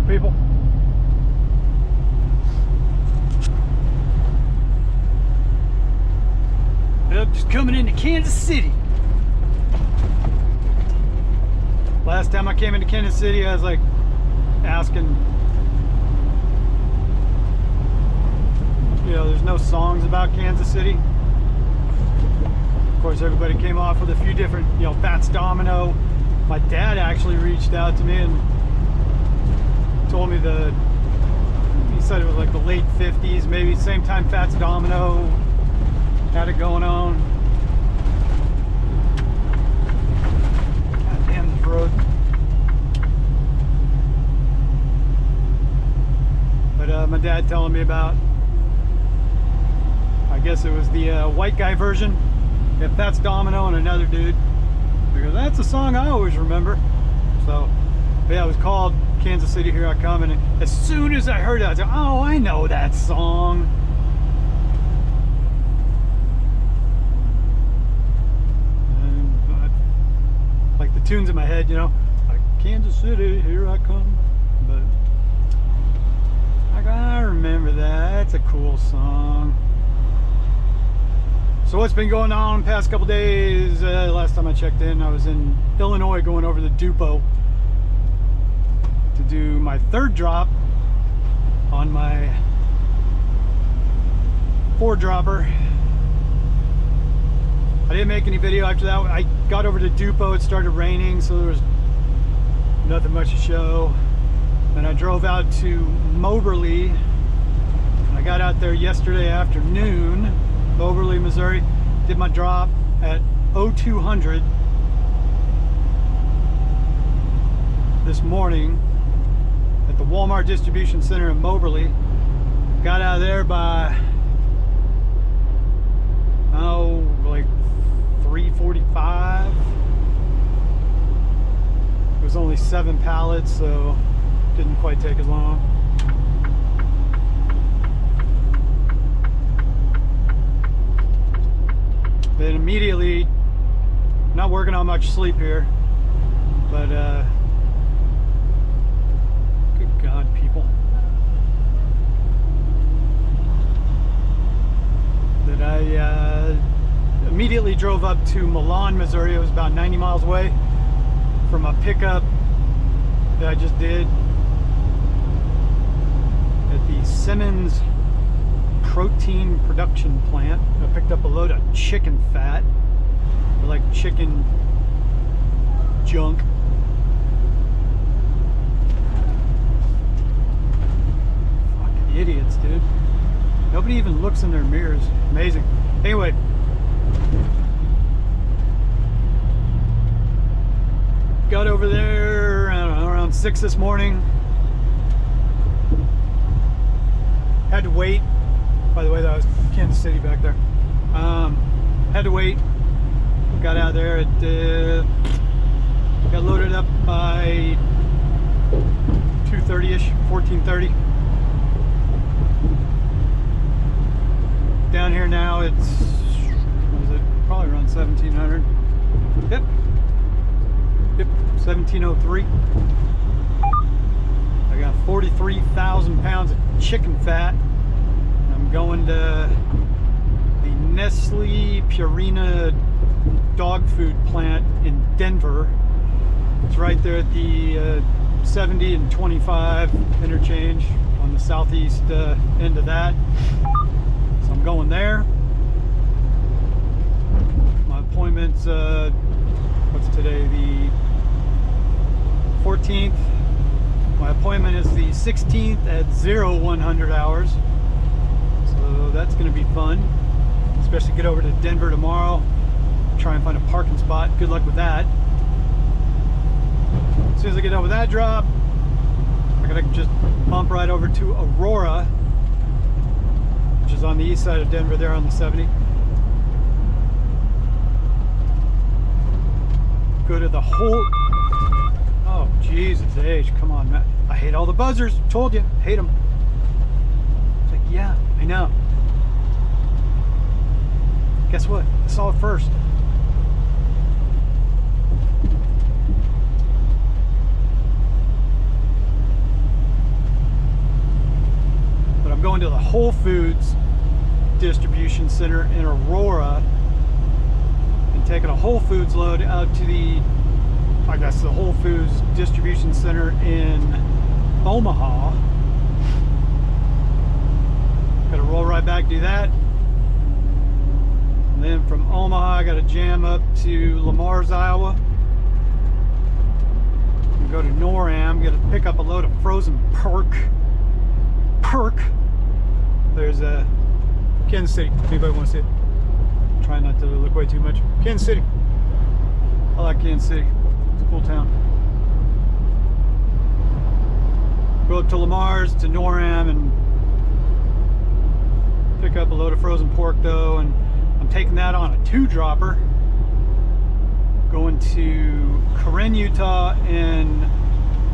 people. Yep, just coming into Kansas City. Last time I came into Kansas City, I was like asking, you know, there's no songs about Kansas City. Of course, everybody came off with a few different, you know, Fats Domino. My dad actually reached out to me and told me he said it was like the late 50s, maybe same time Fats Domino had it going on. God damn this road. But my dad telling me about, I guess it was the white guy version. Yeah, Fats Domino and another dude. Because that's a song I always remember. So, but yeah, it was called Kansas City, Here I Come. And as soon as I heard it, I was like, oh, I know that song. And, like the tunes in my head, you know, like Kansas City, here I come. But like, I remember that. That's a cool song. So what's been going on the past couple days? Last time I checked in, I was in Illinois going over the Dupo to do my third drop on my 4-dropper. I didn't make any video after that. I got over to Dupo, it started raining, so there was nothing much to show. Then I drove out to Moberly. I got out there yesterday afternoon, Moberly, Missouri. Did my drop at 0200 this morning at the Walmart Distribution Center in Moberly. Got out of there by, oh, like 3:45. It was only 7 pallets, so didn't quite take as long. Then immediately, not working on much sleep here, but good God, people. That I immediately drove up to Milan, Missouri. It was about 90 miles away from a pickup that I just did at the Simmons protein production plant. I picked up a load of chicken fat, or like chicken junk. Fucking idiots, dude. Nobody even looks in their mirrors. Amazing. Anyway, got over there, I don't know, around 6 this morning. Had to wait. By the way, that was Kansas City back there. Had to wait. Got out there at, got loaded up by 2:30ish, 14:30. Down here now, it's, what is it? Probably around 1700. Yep. Yep, 1703. I got 43,000 pounds of chicken fat. I'm going to the Nestle Purina dog food plant in Denver. It's right there at the 70 and 25 interchange on the southeast end of that. So I'm going there. My appointment's, what's today, the 14th. My appointment is the 16th at 0100 hours. So that's going to be fun. Especially get over to Denver tomorrow. Try and find a parking spot. Good luck with that. As soon as I get over that drop, I gotta just bump right over to Aurora, which is on the east side of Denver there on the 70. Go to the whole... Oh, Jesus H, come on, Matt. I hate all the buzzers. Told you, hate them. It's like, yeah, I know. Guess what? I saw it first. Whole Foods distribution center in Aurora and taking a Whole Foods load out to the, I guess, the Whole Foods distribution center in Omaha. Gotta roll right back, do that. And then from Omaha, I gotta jam up to Lamars, Iowa. And go to NORAM, gotta pick up a load of frozen pork. There's a Kansas City. Anybody want to see it? Try not to look away too much. Kansas City. I like Kansas City. It's a cool town. Go up to Lamars, to NORAM, and pick up a load of frozen pork though, and I'm taking that on a 2-dropper. Going to Karen, Utah, and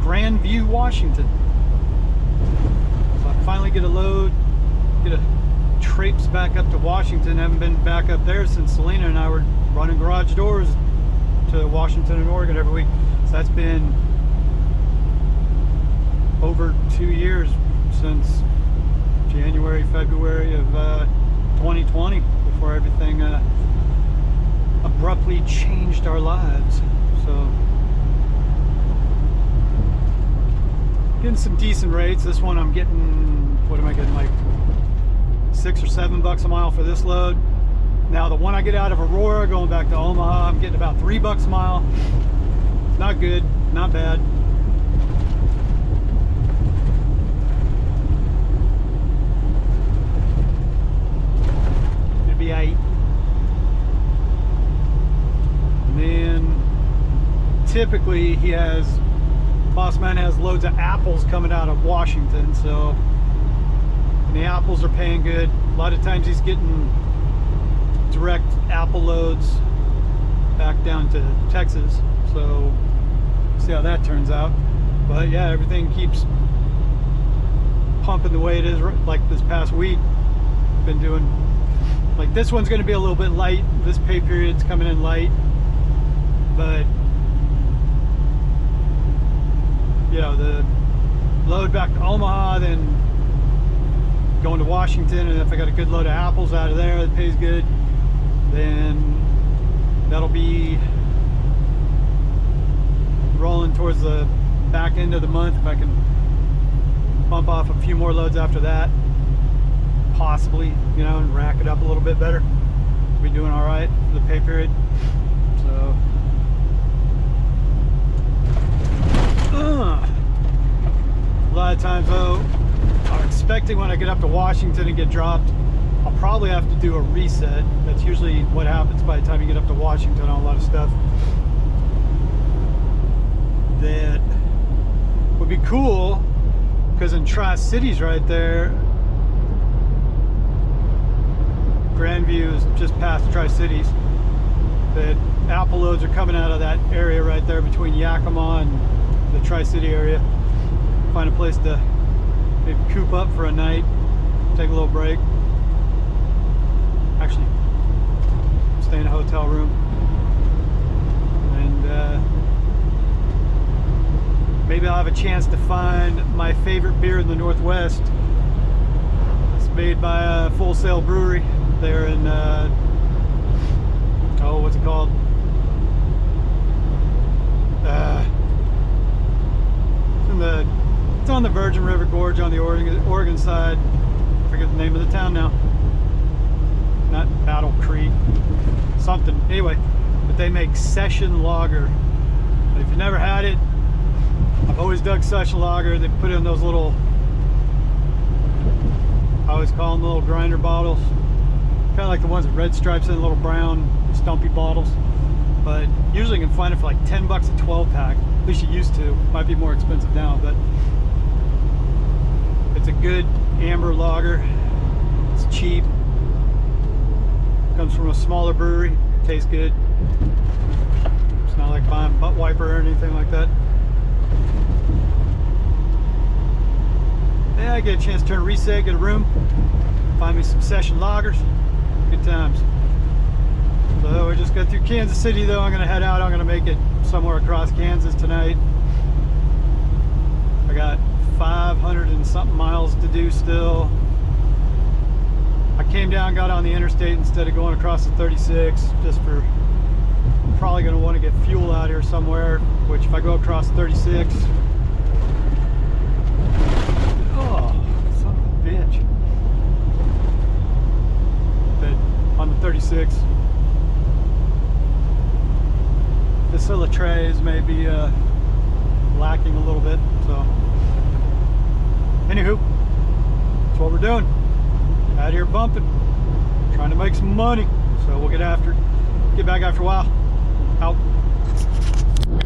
Grandview, Washington. So I finally get a load, get a traipse back up to Washington. Haven't been back up there since Selena and I were running garage doors to Washington and Oregon every week. So that's been over 2 years, since January, February of 2020, before everything abruptly changed our lives. So getting some decent rates. This one I'm getting, what am I getting, like $6 or $7 a mile for this load. Now the one I get out of Aurora going back to Omaha, I'm getting about $3 a mile. Not good, not bad. It'd be 8. And then typically he has, Boss Man has loads of apples coming out of Washington, so and the apples are paying good. A lot of times he's getting direct apple loads back down to Texas, so see how that turns out. But yeah, everything keeps pumping the way it is. Like this past week, been doing, like, this one's going to be a little bit light. This pay period's coming in light, but you know, the load back to Omaha, then going to Washington, and if I got a good load of apples out of there that pays good, then that'll be rolling towards the back end of the month. If I can bump off a few more loads after that, possibly, you know, and rack it up a little bit better, be doing all right for the pay period. So a lot of times though, I'm expecting when I get up to Washington and get dropped, I'll probably have to do a reset. That's usually what happens by the time you get up to Washington on a lot of stuff. That would be cool, because in Tri-Cities right there, Grandview is just past Tri-Cities, that apple loads are coming out of that area right there between Yakima and the Tri-City area. Find a place to maybe coop up for a night, take a little break. Actually, stay in a hotel room, and maybe I'll have a chance to find my favorite beer in the Northwest. It's made by a Full Sail Brewery there in oh, what's it called? It's on the Virgin River Gorge on the Oregon side. I forget the name of the town now. Not Battle Creek, something. Anyway, but they make Session Lager. If you've never had it, I've always dug Session Lager. They put it in those little, I always call them little grinder bottles. Kind of like the ones with red stripes in, little brown stumpy bottles. But usually you can find it for like $10 a 12-pack. At least you used to. Might be more expensive now, but it's a good amber lager. It's cheap. Comes from a smaller brewery. Tastes good. It's not like buying butt wiper or anything like that. Yeah, I get a chance to turn a reset, get a room, find me some Session lagers. Good times. So we just got through Kansas City though. I'm gonna head out. I'm gonna make it somewhere across Kansas tonight. I got 500 and something miles to do still. came down, got on the interstate instead of going across the 36, just for probably going to want to get fuel out here somewhere, which if I go across 36, oh, son of a bitch. But on the 36, the trays may be lacking a little bit, so anywho, that's what we're doing. Out here bumping, trying to make some money, so we'll get back after a while. Out.